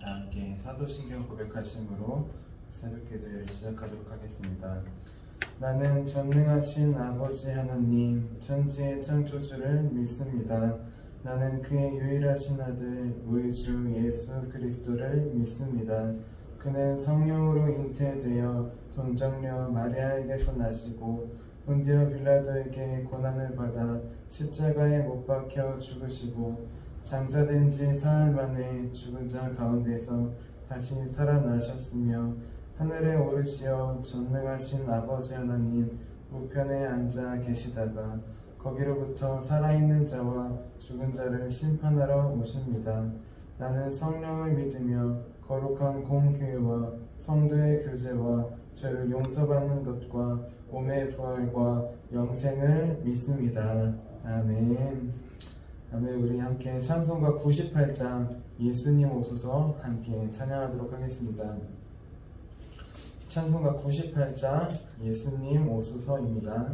다 함께 사도신경 고백하심으로 새벽 기도회를 시작하도록 하겠습니다. 나는 전능하신 아버지 하나님 천지의 창조주를 믿습니다. 나는 그의 유일하신 아들 우리 주 예수 그리스도를 믿습니다. 그는 성령으로 잉태되어 동정녀 마리아에게서 나시고 본디오 빌라도에게 고난을 받아 십자가에 못 박혀 죽으시고 장사된 지 사흘 만에 죽은 자 가운데서 다시 살아나셨으며 하늘에 오르시어 전능하신 아버지 하나님 우편에 앉아 계시다가 거기로부터 살아있는 자와 죽은 자를 심판하러 오십니다. 나는 성령을 믿으며 거룩한 공교회와 성도의 교제와 죄를 용서받는 것과 몸의 부활과 영생을 믿습니다. 아멘. 아멘. 우리 함께 찬송가 98장 예수님 오소서 함께 찬양하도록 하겠습니다. 찬송가 98장 예수님 오소서입니다.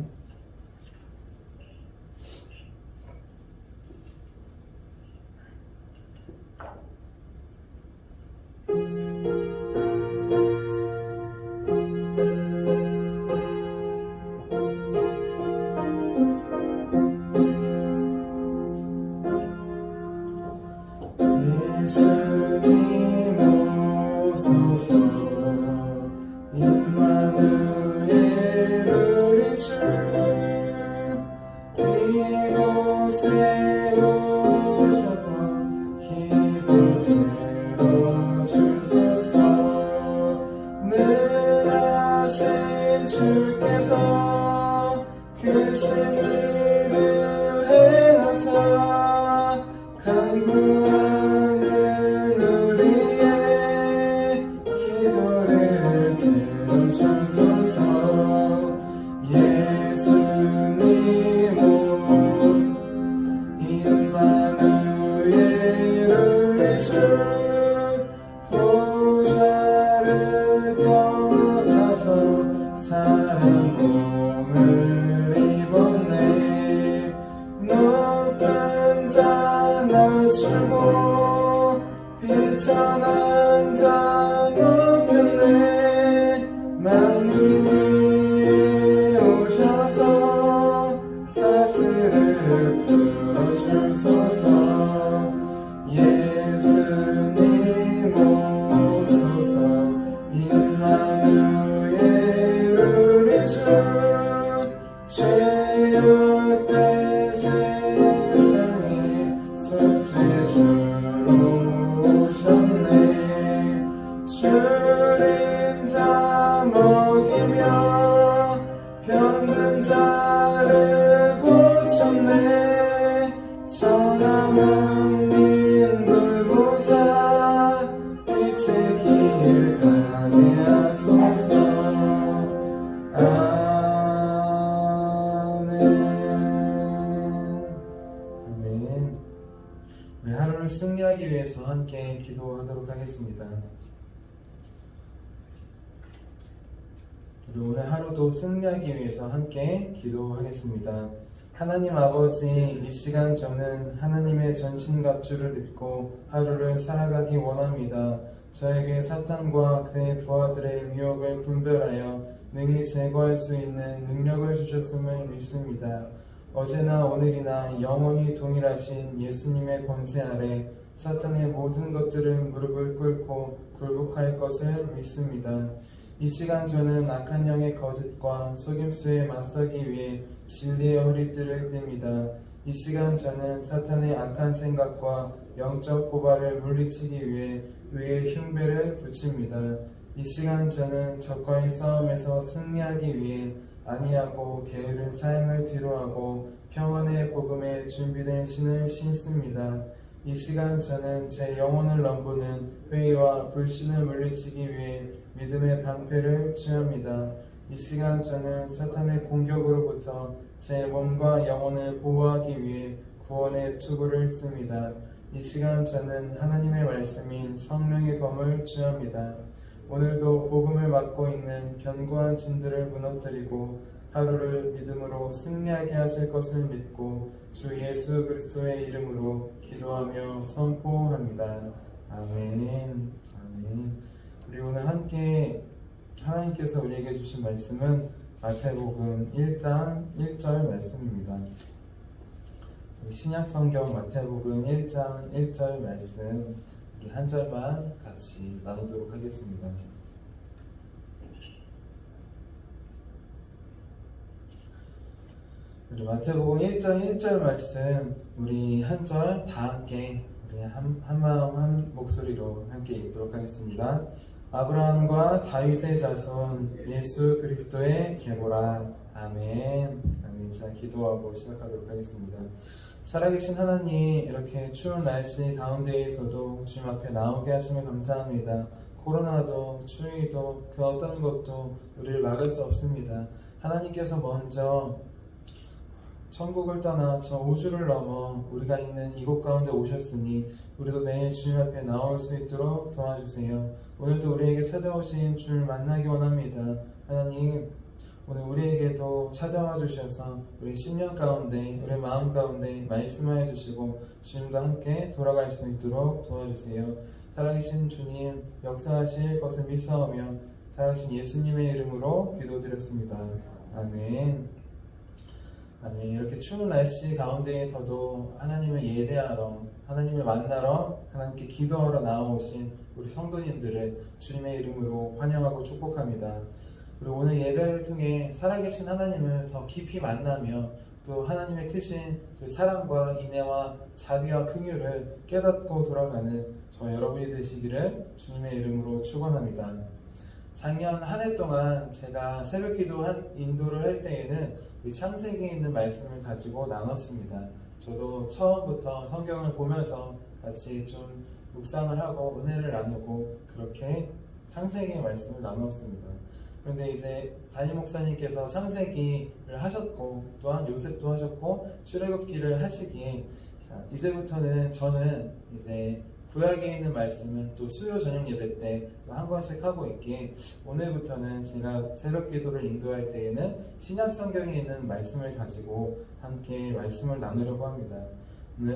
예수님 오소서 임마누엘 우리 주 이곳에 오셔서 기도 들어주소서. 능하신 주께서 크신 일을 행하사 간구하는 우리의 기도를 들어주소서. 예수님 오소서 임마누엘 우리 주 보좌를 떠나서 사람 몸을 입었네. 높은 자 낮추고 비천한 자 높였네. 만민이 오셔서 사슬을 풀어주소서. 예수님 오소서 임마누엘 우리 주 죄악된 세상에 속죄주로 오셨네. 줄인 자 먹이며 병든 자를 고쳤네. 천하만 민 돌보사 빛의 길 가게 하소서. 아멘. 아멘. 우리 하루를 승리하기 위해서 함께 기도하도록 하겠습니다. 우리 오늘 하루도 승리하기 위해서 함께 기도하겠습니다. 하나님 아버지, 이 시간 저는 하나님의 전신갑주를 입고 하루를 살아가기 원합니다. 저에게 사탄과 그의 부하들의 유혹을 분별하여 능히 제거할 수 있는 능력을 주셨음을 믿습니다. 어제나 오늘이나 영원히 동일하신 예수님의 권세 아래 사탄의 모든 것들은 무릎을 꿇고 굴복할 것을 믿습니다. 이 시간 저는 악한 영의 거짓과 속임수에 맞서기 위해 진리의 허리띠를 띱니다. 이 시간 저는 사탄의 악한 생각과 영적 고발을 물리치기 위해 의의 흉배를 붙입니다. 이 시간 저는 적과의 싸움에서 승리하기 위해 안이하고 게으른 삶을 뒤로하고 평안의 복음에 준비된 신을 신습니다. 이 시간 저는 제 영혼을 넘보는 회의와 불신을 물리치기 위해 믿음의 방패를 취합니다. 이 시간 저는 사탄의 공격으로부터 제 몸과 영혼을 보호하기 위해 구원의 투구를 씁니다. 이 시간 저는 하나님의 말씀인 성령의 검을 취합니다. 오늘도 복음을 맡고 있는 견고한 진들을 무너뜨리고 하루를 믿음으로 승리하게 하실 것을 믿고 주 예수 그리스도의 이름으로 기도하며 선포합니다. 아멘. 아멘. 우리 오늘 함께 하나님께서 우리에게 주신 말씀은 마태복음 1장 1절 말씀입니다. 신약성경 마태복음 1장 1절 말씀 우리 한 절만 같이 나누도록 하겠습니다. 우리 마태복음 1장 1절 말씀 우리 한 절 다 함께 우리 한 마음 한 목소리로 함께 읽도록 하겠습니다. 아브라함과 다윗의 자손 예수 그리스도의 계보라. 아멘. 아멘. 자, 기도하고 시작하도록 하겠습니다. 살아계신 하나님, 이렇게 추운 날씨 가운데에서도 주님 앞에 나오게 하시면 감사합니다. 코로나도 추위도 그 어떤 것도 우리를 막을 수 없습니다. 하나님께서 먼저 천국을 떠나 저 우주를 넘어 우리가 있는 이곳 가운데 오셨으니 우리도 매일 주님 앞에 나올 수 있도록 도와주세요. 오늘도 우리에게 찾아오신 주를 만나기 원합니다. 하나님, 오늘 우리에게도 찾아와 주셔서 우리 심령 가운데, 우리 마음 가운데 말씀하여 주시고 주님과 함께 돌아갈 수 있도록 도와주세요. 살아계신 주님, 역사하실 것을 믿사오며 살아계신 예수님의 이름으로 기도드렸습니다. 아멘. 아멘. 이렇게 추운 날씨 가운데에서도 하나님을 예배하러, 하나님을 만나러, 하나님께 기도하러 나오신 우리 성도님들을 주님의 이름으로 환영하고 축복합니다. 그리고 오늘 예배를 통해 살아계신 하나님을 더 깊이 만나며 또 하나님의 크신 그 사랑과 인애와 자비와 긍휼을 깨닫고 돌아가는 저 여러분이 되시기를 주님의 이름으로 축원합니다. 작년 한 해 동안 제가 새벽기도 인도를 할 때에는 우리 창세기에 있는 말씀을 가지고 나눴습니다. 저도 처음부터 성경을 보면서 같이 좀 묵상을 하고 은혜를 나누고 그렇게 창세기의 말씀을 나누었습니다. 그런데 이제 담임 목사님께서 창세기를 하셨고 또한 요셉도 하셨고 출애굽기를 하시기에 자, 이제부터는 저는 이제 구약에 있는 말씀은 또 수요 저녁 예배 때 또 한 권씩 하고 있기에 오늘부터는 제가 새벽 기도를 인도할 때에는 신약 성경에 있는 말씀을 가지고 함께 말씀을 나누려고 합니다.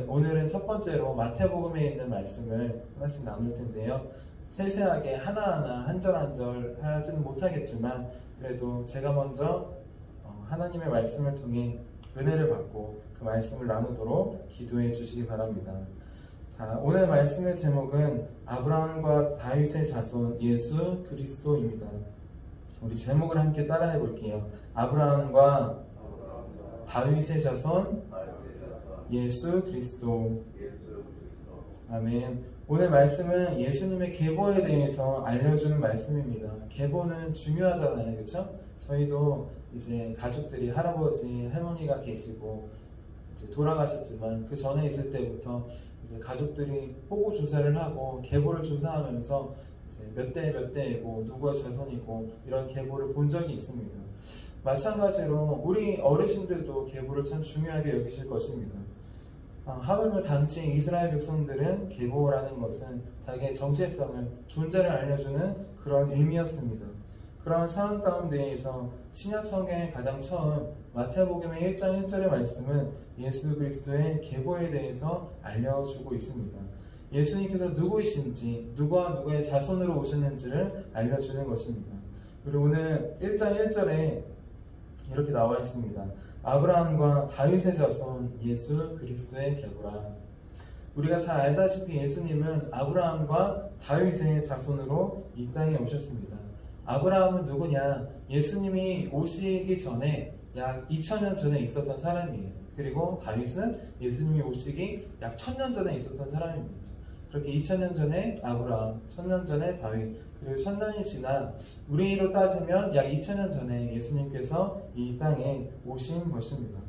오늘은 첫 번째로 마태복음에 있는 말씀을 하나씩 나눌 텐데요. 세세하게 하나하나 한 절 한 절 하지는 못하겠지만 그래도 제가 먼저 하나님의 말씀을 통해 은혜를 받고 그 말씀을 나누도록 기도해 주시기 바랍니다. 자, 오늘 말씀의 제목은 아브라함과 다윗의 자손 예수 그리스도입니다. 우리 제목을 함께 따라해 볼게요. 아브라함과 다윗의 자손 예수 그리스도. 아멘. 오늘 말씀은 예수님의 계보에 대해서 알려주는 말씀입니다. 계보는 중요하잖아요, 그렇죠? 저희도 이제 가족들이 할아버지, 할머니가 계시고 이제 돌아가셨지만 그 전에 있을 때부터 이제 가족들이 호구 조사를 하고 계보를 조사하면서 이제 몇 대 몇 대이고 누구의 자손이고 이런 계보를 본 적이 있습니다. 마찬가지로 우리 어르신들도 계보를 참 중요하게 여기실 것입니다. 하물며 당시 이스라엘 백성들은 계보라는 것은 자기의 정체성을, 존재를 알려주는 그런 의미였습니다. 그런 상황 가운데에서 신약 성경의 가장 처음 마태복음의 1장 1절의 말씀은 예수 그리스도의 계보에 대해서 알려주고 있습니다. 예수님께서 누구이신지, 누구와 누구의 자손으로 오셨는지를 알려주는 것입니다. 그리고 오늘 1장 1절에 이렇게 나와 있습니다. 아브라함과 다윗의 자손 예수 그리스도의 계보라. 우리가 잘 알다시피 예수님은 아브라함과 다윗의 자손으로 이 땅에 오셨습니다. 아브라함은 누구냐? 예수님이 오시기 전에 약 2000년 전에 있었던 사람이에요. 그리고 다윗은 예수님이 오시기 약 1000년 전에 있었던 사람입니다. 그렇게 2000년 전에 아브라함, 1000년 전에 다윗, 그리고 1000년이 지나 우리로 따지면 약 2000년 전에 예수님께서 이 땅에 오신 것입니다.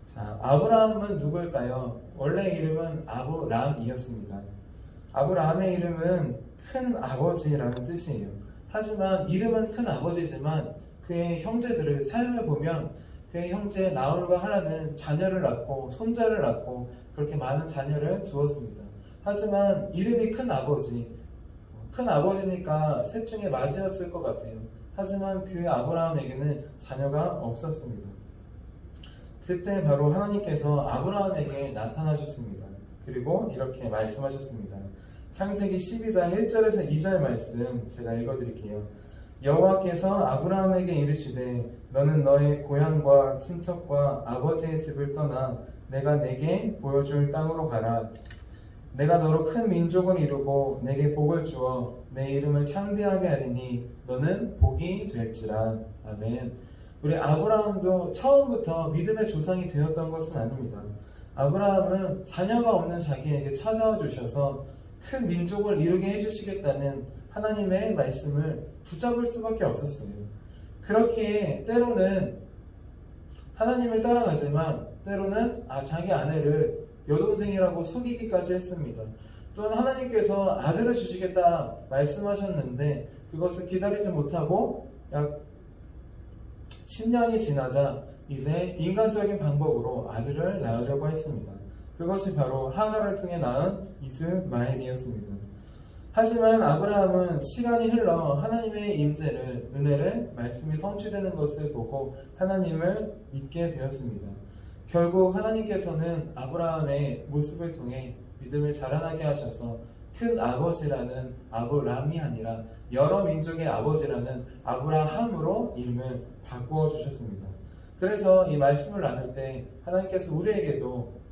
자, 아브라함은 누굴까요? 원래 이름은 아브람이었습니다. 아브라함의 이름은 큰 아버지라는 뜻이에요. 하지만 이름은 큰 아버지지만 그의 형제들을 삶을 보면 그의 형제 나홀과 하란은 자녀를 낳고 손자를 낳고 그렇게 많은 자녀를 두었습니다. 하지만 이름이 큰 아버지니까 셋 중에 맞이였을 것 같아요. 하지만 그 아브라함에게는 자녀가 없었습니다. 그때 바로 하나님께서 아브라함에게 나타나셨습니다. 그리고 이렇게 말씀하셨습니다. 창세기 12장 1절에서 2절 말씀 제가 읽어드릴게요. 여호와께서 아브라함에게 이르시되 너는 너의 고향과 친척과 아버지의 집을 떠나 내가 내게 보여줄 땅으로 가라. 내가 너로 큰 민족을 이루고 내게 복을 주어 내 이름을 창대하게 하리니 너는 복이 될지라. 아멘. 우리 아브라함도 처음부터 믿음의 조상이 되었던 것은 아닙니다. 아브라함은 자녀가 없는 자기에게 찾아와 주셔서 큰 민족을 이루게 해주시겠다는 하나님의 말씀을 붙잡을 수밖에 없었어요. 그렇기에 때로는 하나님을 따라가지만 때로는 자기 아내를 여동생이라고 속이기까지 했습니다. 또한 하나님께서 아들을 주시겠다 말씀하셨는데 그것을 기다리지 못하고 약 10년이 지나자 이제 인간적인 방법으로 아들을 낳으려고 했습니다. 그것이 바로 하갈을 통해 낳은 이스마엘이었습니다. 하지만 아브라함은 시간이 흘러 하나님의 임재를, 은혜를, 말씀이 성취되는 것을 보고 하나님을 믿게 되었습니다. 결국 하나님께서는 아브라함의 모습을 통해 믿음을 자라나게 하셔서 큰 아버지라는 아브람이 아니라 여러 민족의 아버지라는 아브라함으로 이름을 바꾸어 주셨습니다. 그래서 이 말씀을 나눌 때 하나님께서 우리에게도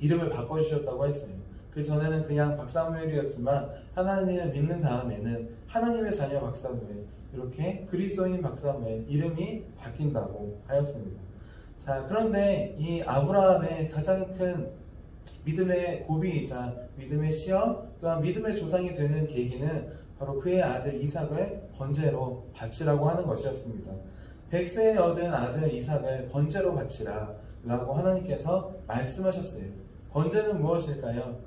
이름을 바꿔주셨다고 했어요. 그 전에는 그냥 박사무엘이었지만 하나님을 믿는 다음에는 하나님의 자녀 박사무엘, 이렇게 그리스도인 박사무엘 이름이 바뀐다고 하였습니다. 자, 그런데 이 아브라함의 가장 큰 믿음의 고비이자 믿음의 시험 또한 믿음의 조상이 되는 계기는 바로 그의 아들 이삭을 번제로 바치라고 하는 것이었습니다. 100세에 얻은 아들 이삭을 번제로 바치라 라고 하나님께서 말씀하셨어요. 번제는 무엇일까요?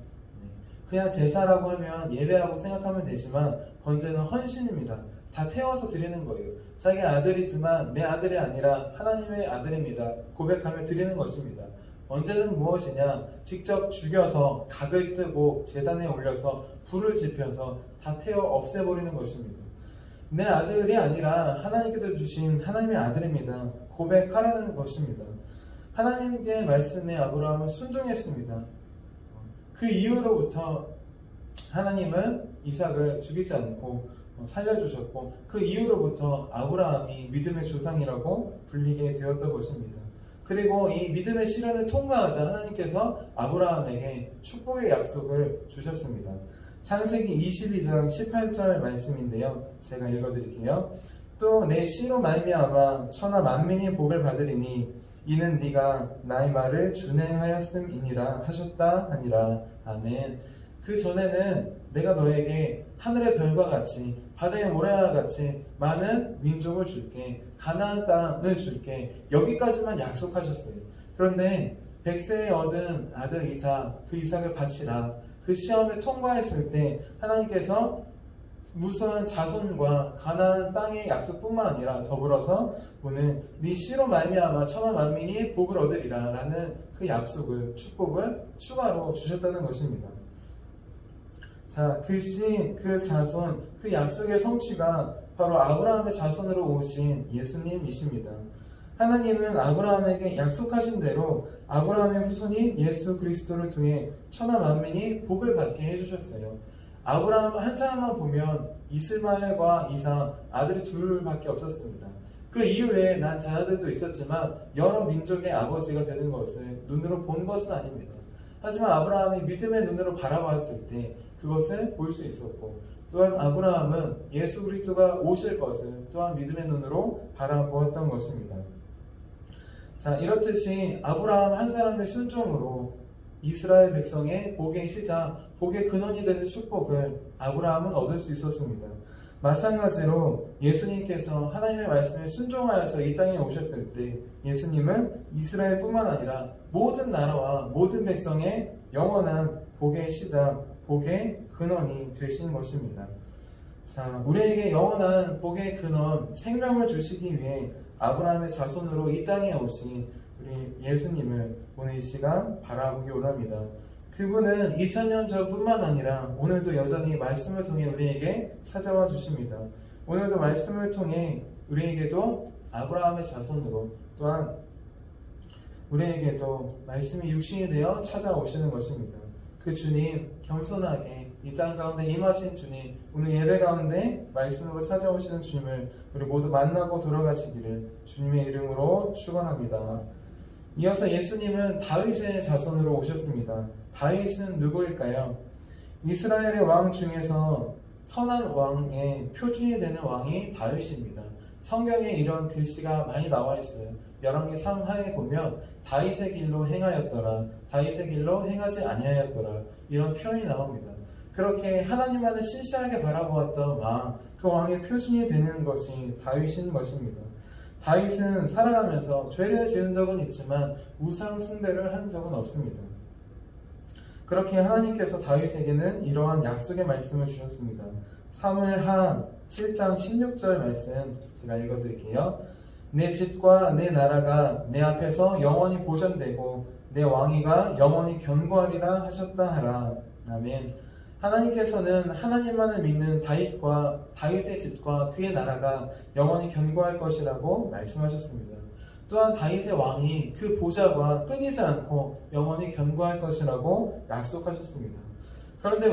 그냥 제사라고 하면 예배라고 생각하면 되지만 번제는 헌신입니다. 다 태워서 드리는 거예요. 자기 아들이지만 내 아들이 아니라 하나님의 아들입니다. 고백하며 드리는 것입니다. 번제는 무엇이냐? 직접 죽여서 각을 뜨고 제단에 올려서 불을 지펴서 다 태워 없애버리는 것입니다. 내 아들이 아니라 하나님께서 주신 하나님의 아들입니다. 고백하라는 것입니다. 하나님의 말씀에 아브라함은 순종했습니다. 그 이후로부터 하나님은 이삭을 죽이지 않고 살려주셨고 그 이후로부터 아브라함이 믿음의 조상이라고 불리게 되었던 것입니다. 그리고 이 믿음의 시련을 통과하자 하나님께서 아브라함에게 축복의 약속을 주셨습니다. 창세기 22장 18절 말씀인데요. 제가 읽어드릴게요. 또 내 씨로 말미암아 천하 만민이 복을 받으리니 이는 네가 나의 말을 준행하였음이니라 하셨다 하니라. 아멘. 그 전에는 내가 너에게 하늘의 별과 같이 바다의 모래와 같이 많은 민족을 줄게, 가나안 땅을 줄게, 여기까지만 약속하셨어요. 그런데 100세에 얻은 아들 이삭, 그 이삭을 바치라. 그 시험을 통과했을 때 하나님께서 무수한 자손과 가나안 땅의 약속뿐만 아니라 더불어서 오늘 네 씨로 말미암아 천하 만민이 복을 얻으리라 라는 그 약속을, 축복을 추가로 주셨다는 것입니다. 자, 그 씨, 그 자손, 그 약속의 성취가 바로 아브라함의 자손으로 오신 예수님이십니다. 하나님은 아브라함에게 약속하신 대로 아브라함의 후손인 예수 그리스도를 통해 천하 만민이 복을 받게 해주셨어요. 아브라함 한 사람만 보면 이스마엘과 이삭 아들이 둘밖에 없었습니다. 그 이후에 난 자녀들도 있었지만 여러 민족의 아버지가 되는 것을 눈으로 본 것은 아닙니다. 하지만 아브라함이 믿음의 눈으로 바라봤을 때 그것을 볼 수 있었고 또한 아브라함은 예수 그리스도가 오실 것을 또한 믿음의 눈으로 바라보았던 것입니다. 자, 이렇듯이 아브라함 한 사람의 순종으로 이스라엘 백성의 복의 시작, 복의 근원이 되는 축복을 아브라함은 얻을 수 있었습니다. 마찬가지로 예수님께서 하나님의 말씀에 순종하여서 이 땅에 오셨을 때 예수님은 이스라엘뿐만 아니라 모든 나라와 모든 백성의 영원한 복의 시작, 복의 근원이 되신 것입니다. 자, 우리에게 영원한 복의 근원, 생명을 주시기 위해 아브라함의 자손으로 이 땅에 오신 우리 예수님을 오늘 이 시간 바라보기 원합니다. 그분은 2000년 전뿐만 아니라 오늘도 여전히 말씀을 통해 우리에게 찾아와 주십니다. 오늘도 말씀을 통해 우리에게도 아브라함의 자손으로 또한 우리에게도 말씀이 육신이 되어 찾아오시는 것입니다. 그 주님 겸손하게 이 땅 가운데 임하신 주님, 오늘 예배 가운데 말씀으로 찾아오시는 주님을 우리 모두 만나고 돌아가시기를 주님의 이름으로 축원합니다. 이어서 예수님은 다윗의 자손으로 오셨습니다. 다윗은 누구일까요? 이스라엘의 왕 중에서 선한 왕의 표준이 되는 왕이 다윗입니다. 성경에 이런 글씨가 많이 나와 있어요. 열왕기 3하에 보면 다윗의 길로 행하였더라, 다윗의 길로 행하지 아니하였더라, 이런 표현이 나옵니다. 그렇게 하나님만을 신실하게 바라보았던 왕, 그 왕의 표준이 되는 것이 다윗인 것입니다. 다윗은 살아가면서 죄를 지은 적은 있지만 우상 숭배를 한 적은 없습니다. 그렇게 하나님께서 다윗에게는 이러한 약속의 말씀을 주셨습니다. 사무엘하 7장 16절 말씀 제가 읽어드릴게요. 내 집과 내 나라가 내 앞에서 영원히 보존되고 내 왕위가 영원히 견고하리라 하셨다 하라. 아멘. 하나님께서는 하나님만을 믿는 다윗의 집과 그의 나라가 영원히 견고할 것이라고 말씀하셨습니다. 또한 다윗의 왕이 그 보좌가 끊이지 않고 영원히 견고할 것이라고 약속하셨습니다. 그런데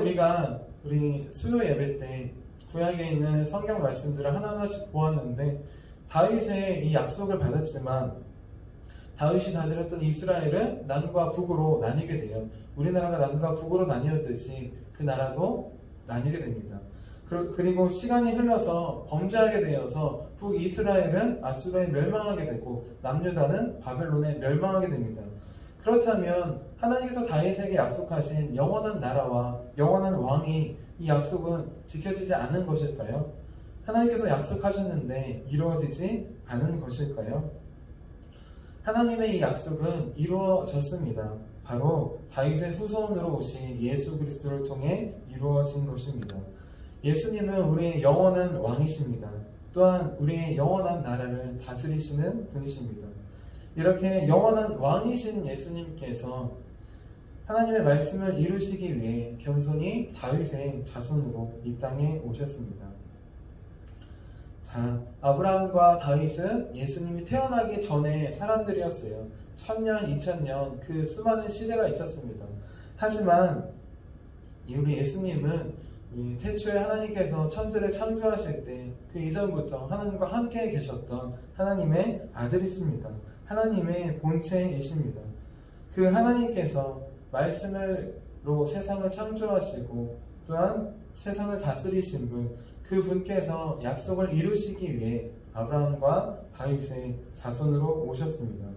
우리 수요 예배 때 구약에 있는 성경 말씀들을 하나하나씩 보았는데 다윗의 이 약속을 받았지만 다윗이 다스렸던 이스라엘은 남과 북으로 나뉘게 돼요. 우리나라가 남과 북으로 나뉘었듯이 그 나라도 나뉘게 됩니다. 그리고 시간이 흘러서 범죄하게 되어서 북이스라엘은 아수르에 멸망하게 되고 남유다는 바벨론에 멸망하게 됩니다. 그렇다면 하나님께서 다윗에게 약속하신 영원한 나라와 영원한 왕이 이 약속은 지켜지지 않은 것일까요? 하나님께서 약속하셨는데 이루어지지 않은 것일까요? 하나님의 이 약속은 이루어졌습니다. 바로 다윗의 후손으로 오신 예수 그리스도를 통해 이루어진 것입니다. 예수님은 우리의 영원한 왕이십니다. 또한 우리의 영원한 나라를 다스리시는 분이십니다. 이렇게 영원한 왕이신 예수님께서 하나님의 말씀을 이루시기 위해 겸손히 다윗의 자손으로 이 땅에 오셨습니다. 자, 아브라함과 다윗은 예수님이 태어나기 전에 사람들이었어요. 1000년, 2000년 그 수많은 시대가 있었습니다. 하지만 우리 예수님은 태초에 하나님께서 천지를 창조하실 때 그 이전부터 하나님과 함께 계셨던 하나님의 아들이십니다. 하나님의 본체이십니다. 그 하나님께서 말씀으로 세상을 창조하시고 또한 세상을 다스리신 분, 그 분께서 약속을 이루시기 위해 아브라함과 다윗의 자손으로 오셨습니다.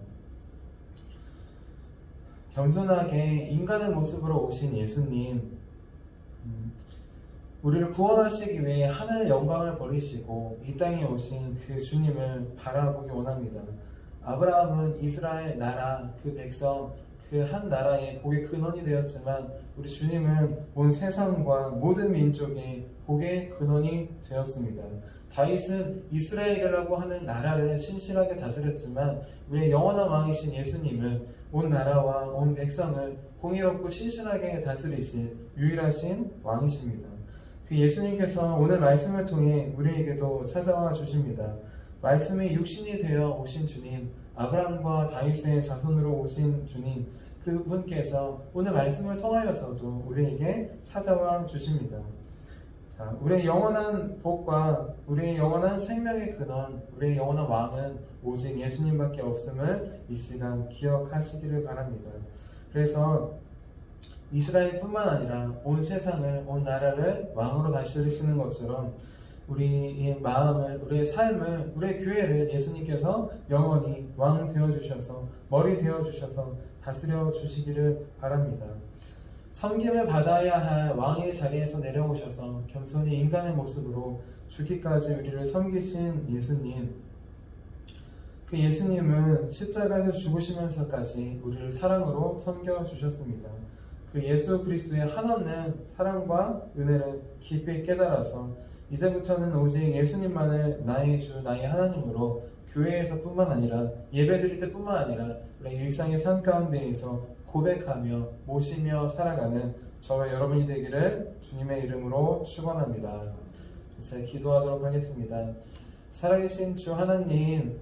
겸손하게 인간의 모습으로 오신 예수님, 우리를 구원하시기 위해 하늘 영광을 버리시고 이 땅에 오신 그 주님을 바라보기 원합니다. 아브라함은 이스라엘 나라, 그 백성, 그 한 나라의 복의 근원이 되었지만 우리 주님은 온 세상과 모든 민족의 복의 근원이 되었습니다. 다윗은 이스라엘이라고 하는 나라를 신실하게 다스렸지만 우리의 영원한 왕이신 예수님은 온 나라와 온 백성을 공의롭고 신실하게 다스리실 유일하신 왕이십니다. 그 예수님께서 오늘 말씀을 통해 우리에게도 찾아와 주십니다. 말씀이 육신이 되어 오신 주님, 아브라함과 다윗의 자손으로 오신 주님, 그분께서 오늘 말씀을 통하여서도 우리에게 찾아와 주십니다. 자, 우리의 영원한 복과 우리의 영원한 생명의 근원, 우리의 영원한 왕은 오직 예수님밖에 없음을 이 시간 기억하시기를 바랍니다. 그래서 이스라엘뿐만 아니라 온 세상을, 온 나라를 왕으로 다스리시는 것처럼 우리의 마음을, 우리의 삶을, 우리의 교회를 예수님께서 영원히 왕 되어주셔서, 머리 되어주셔서 다스려 주시기를 바랍니다. 섬김을 받아야 할 왕의 자리에서 내려오셔서 겸손히 인간의 모습으로 죽기까지 우리를 섬기신 예수님, 그 예수님은 십자가에서 죽으시면서까지 우리를 사랑으로 섬겨주셨습니다. 그 예수 그리스도의 한없는 사랑과 은혜를 깊이 깨달아서 이제부터는 오직 예수님만을 나의 주, 나의 하나님으로 교회에서뿐만 아니라 예배드릴 때뿐만 아니라 우리 일상의 삶 가운데에서 고백하며 모시며 살아가는 저와 여러분이 되기를 주님의 이름으로 축원합니다. 이제 기도하도록 하겠습니다. 살아계신 주 하나님,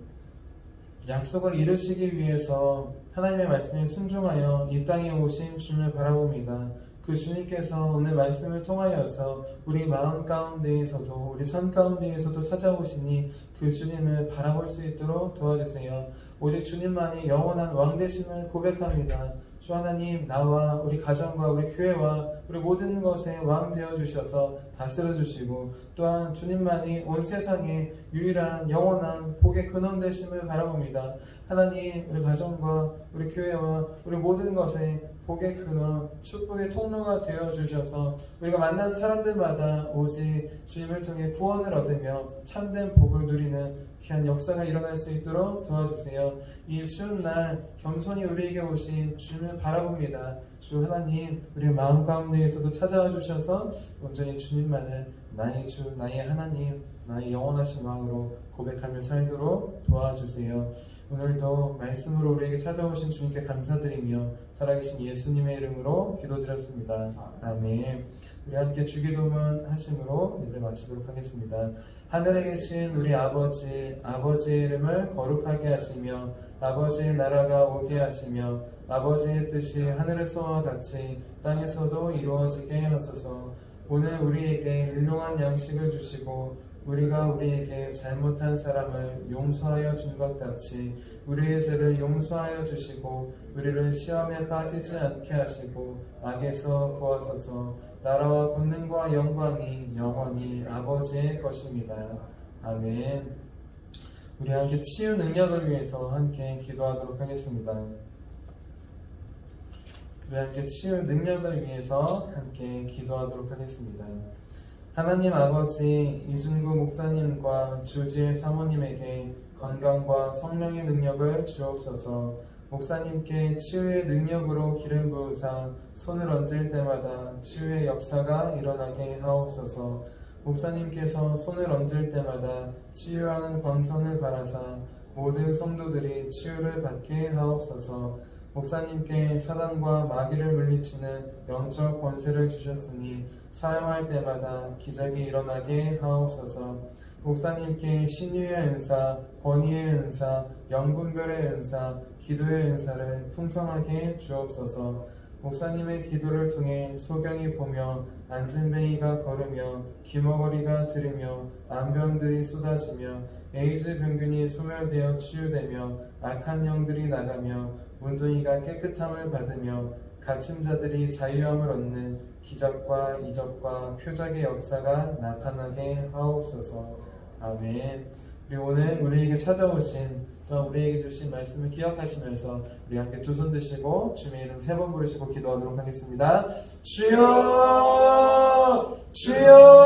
약속을 이루시기 위해서 하나님의 말씀에 순종하여 이 땅에 오신 주님을 바라봅니다. 그 주님께서 오늘 말씀을 통하여서 우리 마음 가운데에서도 우리 삶 가운데에서도 찾아오시니 그 주님을 바라볼 수 있도록 도와주세요. 오직 주님만이 영원한 왕 되심을 고백합니다. 주 하나님, 나와 우리 가정과 우리 교회와 우리 모든 것에 왕 되어 주셔서 다스려 주시고 또한 주님만이 온 세상에 유일한 영원한 복의 근원 되심을 바라봅니다. 하나님, 우리 가정과 우리 교회와 우리 모든 것에 복의 근원, 축복의 통로가 되어 주셔서 우리가 만나는 사람들마다 오직 주님을 통해 구원을 얻으며 참된 복을 누리는 귀한 역사가 일어날 수 있도록 도와주세요. 이 추운 날 겸손히 우리에게 오신 주님을 바라봅니다. 주 하나님, 우리의 마음 가운데에서도 찾아와 주셔서 온전히 주님만을 나의 주, 나의 하나님, 나의 영원하신 왕으로 고백하며 살도록 도와주세요. 오늘도 말씀으로 우리에게 찾아오신 주님께 감사드리며 살아계신 예수님의 이름으로 기도드렸습니다. 아멘. 우리 함께 주기도문 하심으로 예배 마치도록 하겠습니다. 하늘에 계신 우리 아버지, 아버지의 이름을 거룩하게 하시며 아버지의 나라가 오게 하시며 아버지의 뜻이 하늘에서와 같이 땅에서도 이루어지게 하소서. 오늘 우리에게 일용할 양식을 주시고 우리가 우리에게 잘못한 사람을 용서하여 준 것 같이 우리의 죄를 용서하여 주시고 우리를 시험에 빠지지 않게 하시고 악에서 구하소서. 나라와 권능과 영광이 영원히 아버지의 것입니다. 아멘. 우리 함께 치유 능력을 위해서 함께 기도하도록 하겠습니다. 우리 함께 치유 능력을 위해서 함께 기도하도록 하겠습니다. 하나님 아버지, 이준구 목사님과 주지의 사모님에게 건강과 성령의 능력을 주옵소서. 목사님께 치유의 능력으로 기름 부으사 손을 얹을 때마다 치유의 역사가 일어나게 하옵소서. 목사님께서 손을 얹을 때마다 치유하는 광선을 바라사 모든 성도들이 치유를 받게 하옵소서. 목사님께 사단과 마귀를 물리치는 영적 권세를 주셨으니 사용할 때마다 기적이 일어나게 하옵소서. 목사님께 신유의 은사, 권위의 은사, 영분별의 은사, 기도의 은사를 풍성하게 주옵소서. 목사님의 기도를 통해 소경이 보며 안진뱅이가 걸으며 귀머거리가 들으며 암병들이 쏟아지며 에이즈 병균이 소멸되어 치유되며 악한 영들이 나가며 문둥이가 깨끗함을 받으며 갇힌 자들이 자유함을 얻는 기적과 이적과 표적의 역사가 나타나게 하옵소서. 아멘. 우리 오늘 우리에게 찾아오신 또한 우리에게 주신 말씀을 기억하시면서 우리 함께 두 손 드시고 주님의 이름 3번 부르시고 기도하도록 하겠습니다. 주여! 주여!